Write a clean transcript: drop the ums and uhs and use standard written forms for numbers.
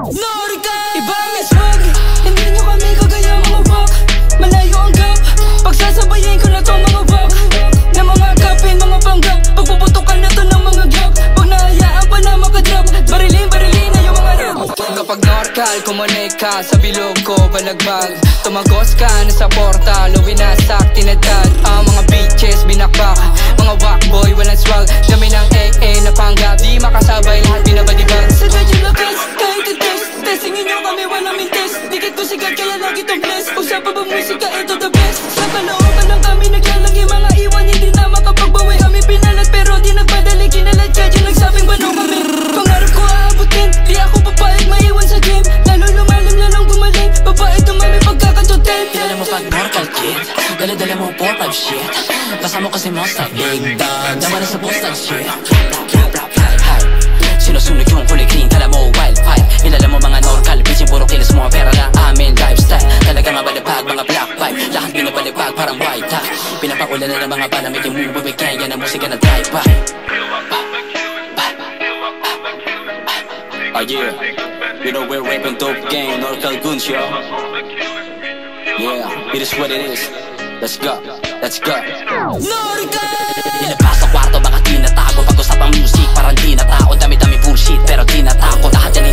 Norika! Iba ang swag, hindi nyo kami kagaya mga wak. Malayo ang gap, pagsasabayin ko na to mga wak. Na mga kapin, mga panggap, pagpuputukan na to ng mga gap. Pag nahayaan pa na makadrop, barilin na yung mga rap. Kapag norkal, kumonek ka sa bilog ko, balagbag. Tumagos ka na sa portal, o winasak, tinatag. Ang mga bitches, binakbak. Mga wakboy, walang swag. Dami ng AA na panggap, di makasabay, lahat binabadibag. Sa judging lakas, kahit i-test, testingin nyo kami, walang mintes. Dikit ko sigat, kaya lagi to bless. Usapan ba musika, ito the best. Sa kalooban lang kami naglalagi, mga iwan, hindi na makapagbawi. Kami pinalat, pero di nagpadali, kinalat judging, nagsabing bano kami. Pangarap ko aabutin, di ako papayag maiwan sa game. Lalo lumalim, lalong gumaling, babae tumami pagkakatutin. Dala mo pag mortal kid, dala mo 4-5 shit. Basta mo kasi monster, big dog, dama na sa bustag shit. Sinusunog yung kulay green, kala mo wildfire. Ilala mo mga norcal, bitchin puro kilos mo pera na amin lifestyle. Talaga mabalipag, mga black pipe, lahat binabalipag parang white tie. Pinapakulan na ng mga palamig yung mububig, kaya yan ang musika na drive-by. Oh yeah, you know we're rapping dope gang, Norcal Goons, yo. Yeah, it is what it is. Let's go, let's go. Norika! Nilabas sa kwarto, baka tinatago. Pag-usapang music, parang di na tao. Dami-dami bullshit, pero di na tako. Lahat yan